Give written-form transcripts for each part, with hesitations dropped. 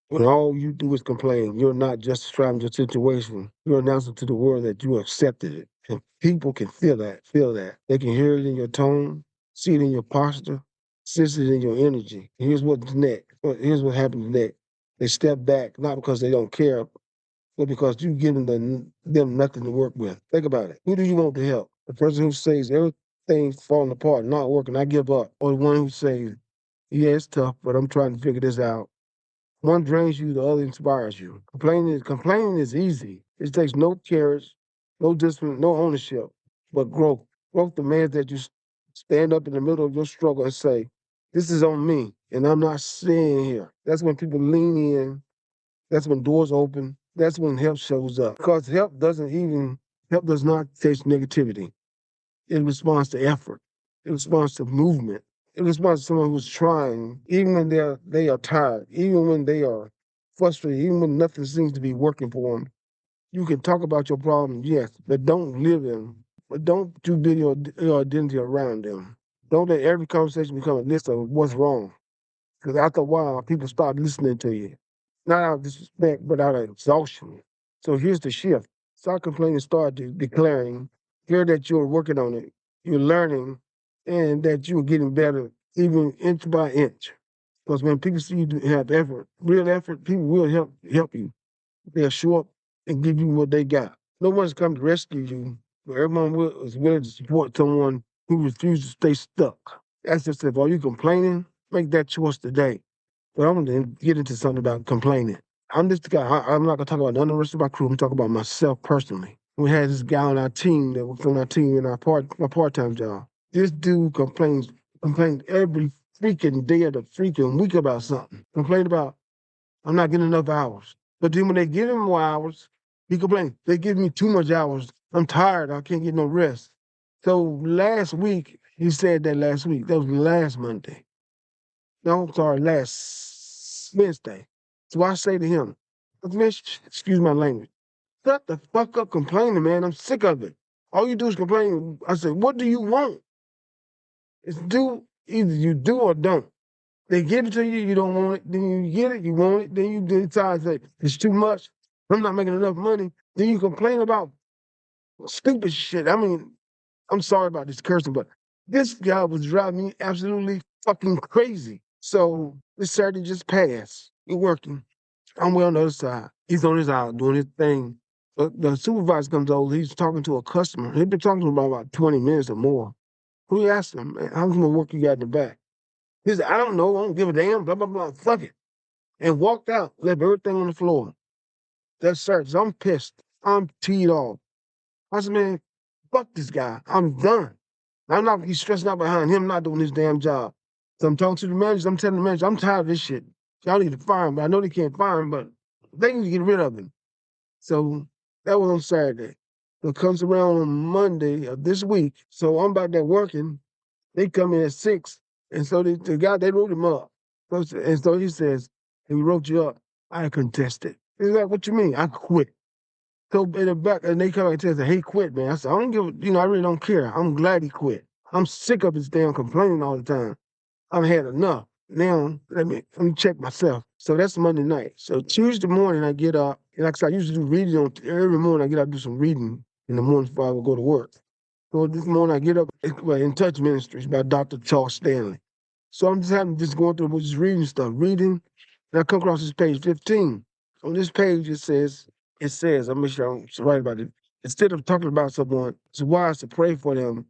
When all you do is complain, you're not just describing your situation. You're announcing to the world that you accepted it. And people can feel that. They can hear it in your tone, see it in your posture, sense it in your energy. And here's what's next. Here's what happens next. They step back, not because they don't care, but because you've given them nothing to work with. Think about it. Who do you want to help? The person who says everything's falling apart, not working, I give up. Or the one who says, yeah, it's tough, but I'm trying to figure this out. One drains you, the other inspires you. Complaining is easy. It takes no courage, no discipline, no ownership, but growth. Growth demands that you stand up in the middle of your struggle and say, "This is on me, and I'm not staying here." That's when people lean in. That's when doors open. That's when help shows up. Because help does not taste negativity. It responds to effort. It responds to movement. It responds to someone who's trying, even when they are tired, even when they are frustrated, even when nothing seems to be working for them. You can talk about your problems, yes, but don't live in them. But don't do build your identity around them. Don't let every conversation become a list of what's wrong. Because after a while, people start listening to you. Not out of disrespect, but out of exhaustion. So here's the shift. Start complaining, declaring. Hear that you're working on it, you're learning, and that you're getting better, even inch by inch. Because when people see you have effort, real effort, people will help you. They'll show up and give you what they got. No one's come to rescue you, but is willing to support someone who refuses to stay stuck. That's just if are you complaining, make that choice today. But I'm going to get into something about complaining. I'm just the guy. I'm not going to talk about none of the rest of my crew. I'm talking about myself personally. We had this guy on our team that was on our team in my part-time job. This dude complains every freaking day of the freaking week about something. Complain about I'm not getting enough hours. But then when they give him more hours, he complains. They give me too much hours. I'm tired. I can't get no rest. So last week, he said that last week. That was last Monday. No, I'm sorry, last Wednesday. So I say to him, man, excuse my language, shut the fuck up complaining, man. I'm sick of it. All you do is complain. I said, what do you want? It's either you do or don't. They give it to you, you don't want it. Then you get it, you want it. Then you decide, say, it's too much. I'm not making enough money. Then you complain about stupid shit. I mean, I'm sorry about this cursing, but this guy was driving me absolutely fucking crazy. So this Saturday just passed. We're working. I'm way on the other side. He's on his aisle doing his thing. The supervisor comes over. He's talking to a customer. He's been talking to him about 20 minutes or more. We asked him, man, how much more work you got in the back? He said, I don't know. I don't give a damn. Blah, blah, blah. Fuck it. And walked out, left everything on the floor. That search. I'm pissed. I'm teed off. I said, man, fuck this guy. I'm done. I'm not he's stressing out behind him not doing his damn job. So I'm talking to the manager, I'm telling the manager, I'm tired of this shit. Y'all need to fire him, but I know they can't fire him, but they need to get rid of him. So that was on Saturday. So it comes around on Monday of this week. So I'm back there working. They come in at 6. And so the guy, they wrote him up. And so he says, hey, we wrote you up. I contested. He's like, what you mean? I quit. So in the back, and they come back and say, "Hey, quit, man." I said, "I don't give, I really don't care. I'm glad he quit. I'm sick of his damn complaining all the time. I've had enough. Now let me check myself." So that's Monday night. So Tuesday morning, I get up, and like I said, I usually do reading every morning. I get up and do some reading in the morning before I would go to work. So this morning I get up, In Touch Ministries by Dr. Charles Stanley. So I'm just going through just reading stuff, reading, and I come across this page 15. On this page it says, I'll make sure I'm right about it. Instead of talking about someone, it's wise to pray for them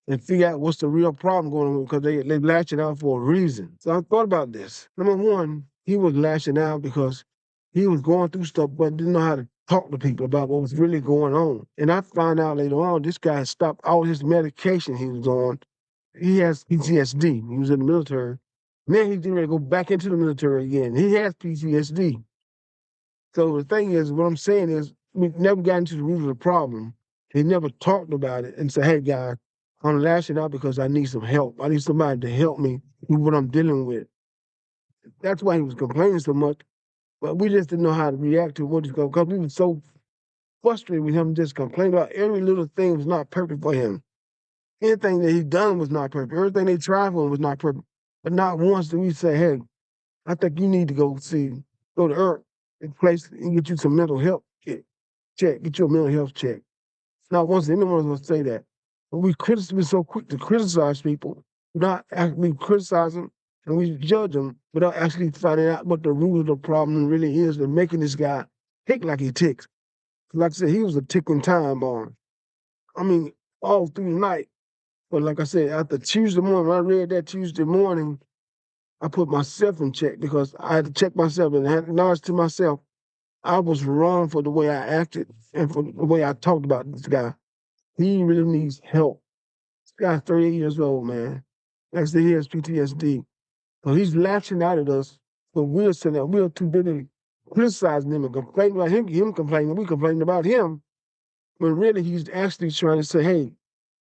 and figure out what's the real problem going on because they lashing out for a reason. So I thought about this. Number one, he was lashing out because he was going through stuff but didn't know how to talk to people about what was really going on. And I found out later on this guy had stopped all his medication he was on. He has PTSD. He was in the military. Now he's getting ready to go back into the military again. He has PTSD. So the thing is, what I'm saying is, we never got into the root of the problem. He never talked about it and said, "Hey, guys, I'm lashing out because I need some help. I need somebody to help me with what I'm dealing with." That's why he was complaining so much. But we just didn't know how to react to what he's going. Because we were so frustrated with him just complaining about every little thing was not perfect for him. Anything that he done was not perfect. Everything they tried for him was not perfect. But not once did we say, "Hey, I think you need to go see." go to Earth and place and get you some mental health check, get your mental health check. Not once anyone will say that. But we're so quick to criticize people, not actually criticize them, and we judge them without actually finding out what the root of the problem really is and making this guy tick like he ticks. Like I said, he was a ticking time bomb. I mean, all through the night. But like I said, after Tuesday morning, when I read that Tuesday morning, I put myself in check because I had to check myself and I had to acknowledge to myself I was wrong for the way I acted and for the way I talked about this guy. He really needs help. This guy's 38 years old, man. Like I said, he has PTSD. So he's lashing out at us, but we're sitting there, we're too busy criticizing him and complaining about him complaining, we complaining about him, when really he's actually trying to say, hey,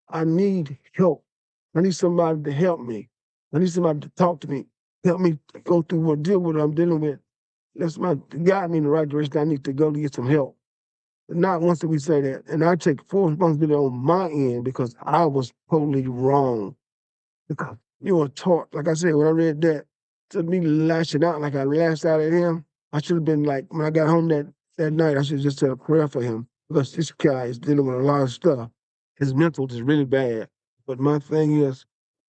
I need help. I need somebody to help me. I need somebody to talk to me, help me go through what deal with what I'm dealing with. That's my guide me in the right direction. I need to go to get some help. Not once did we say that. And I take full responsibility on my end because I was totally wrong. Because you were taught, like I said, when I read that, to me lashing out like I lashed out at him, I should have been like, when I got home that night, I should have just said a prayer for him because this guy is dealing with a lot of stuff. His mental is really bad. But my thing is,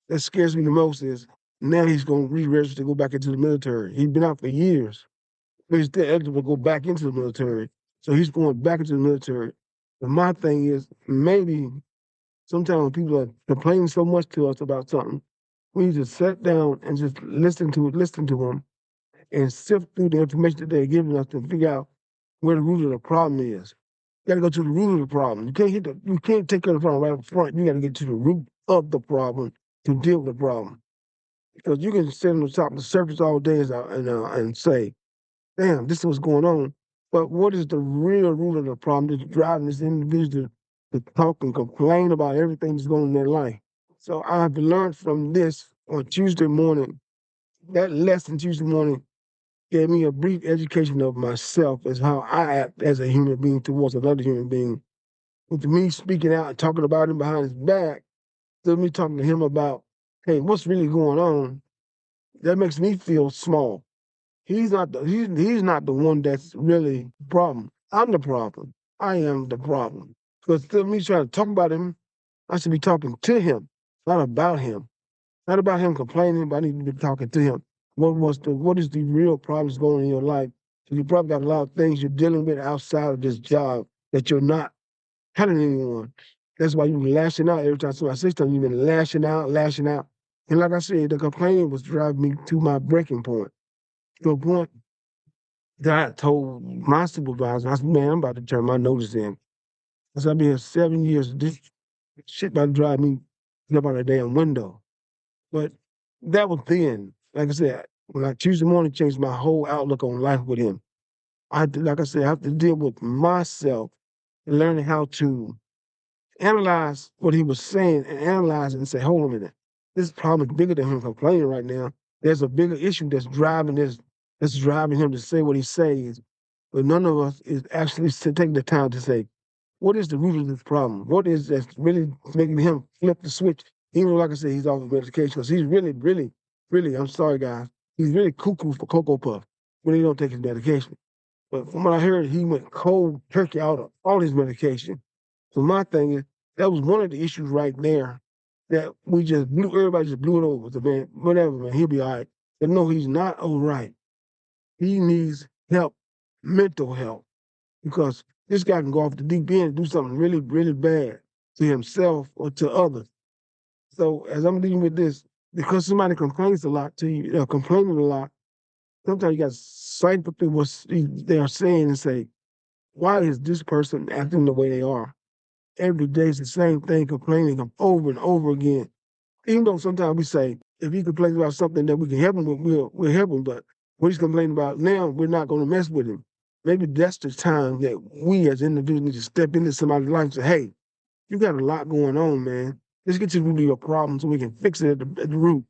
that scares me the most is now he's going to re-register to go back into the military. He's been out for years, but he's still eligible to go back into the military. So he's going back into the military. And my thing is, maybe sometimes when people are complaining so much to us about something, we need to sit down and just listen to them, and sift through the information that they're giving us to figure out where the root of the problem is. You got to go to the root of the problem. You can't take care of the problem right up front. You got to get to the root of the problem to deal with the problem. Because you can sit on the top of the surface all day and say, damn, this is what's going on. But what is the real root of the problem that's driving this individual to talk and complain about everything that's going on in their life? So I've learned from this on Tuesday morning. That lesson Tuesday morning gave me a brief education of myself as how I act as a human being towards another human being. With me speaking out and talking about him behind his back, to me talking to him about, hey, what's really going on? That makes me feel small. He's not the one that's really the problem. I'm the problem. I am the problem. Because to me trying to talk about him, I should be talking to him, not about him. Not about him complaining, but I need to be talking to him. What is the real problems going on in your life? So you probably got a lot of things you're dealing with outside of this job that you're not telling anyone. That's why you've been lashing out every time somebody says something, you've been lashing out, lashing out. And like I said, the complaining was driving me to my breaking point. To a point that I told my supervisor, I said, man, I'm about to turn my notice in. I said, I've been here 7 years. This shit about to drive me up out a damn window. But that was then. Like I said, when I Tuesday morning changed my whole outlook on life with him. Like I said, I have to deal with myself and learning how to analyze what he was saying and analyze it and say, hold on a minute, this problem is bigger than him complaining right now. There's a bigger issue that's driving him to say what he says. But none of us is actually taking the time to say, what is the root of this problem? What is that's really making him flip the switch? Even though, like I said, he's off of medication because he's really, really, really, I'm sorry, guys, he's really cuckoo for Cocoa Puff when he don't take his medication. But from what I heard, he went cold turkey out of all his medication. So my thing is, that was one of the issues right there that everybody just blew it over. The man, whatever, man, he'll be all right. But no, he's not all right. He needs help, mental help, because this guy can go off the deep end and do something really, really bad to himself or to others. So as I'm dealing with this, because somebody complains a lot to you, complaining a lot, sometimes you got to cipher through what they are saying and say, why is this person acting the way they are? Every day it's the same thing, complaining over and over again. Even though sometimes we say, if he complains about something that we can help him with, we'll help him. But what he's complaining about now, we're not going to mess with him. Maybe that's the time that we as individuals need to step into somebody's life and say, hey, you got a lot going on, man. Let's get to the root of your problem so we can fix it at the root.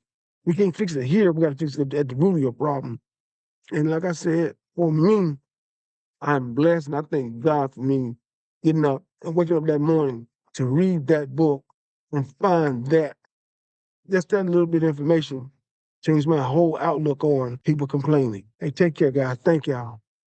We can't fix it here. We got to fix it at the root of your problem. And like I said, for me, I'm blessed and I thank God for me getting up and waking up that morning to read that book and find that just that little bit of information Changed my whole outlook on people complaining. Hey, take care, guys. Thank y'all.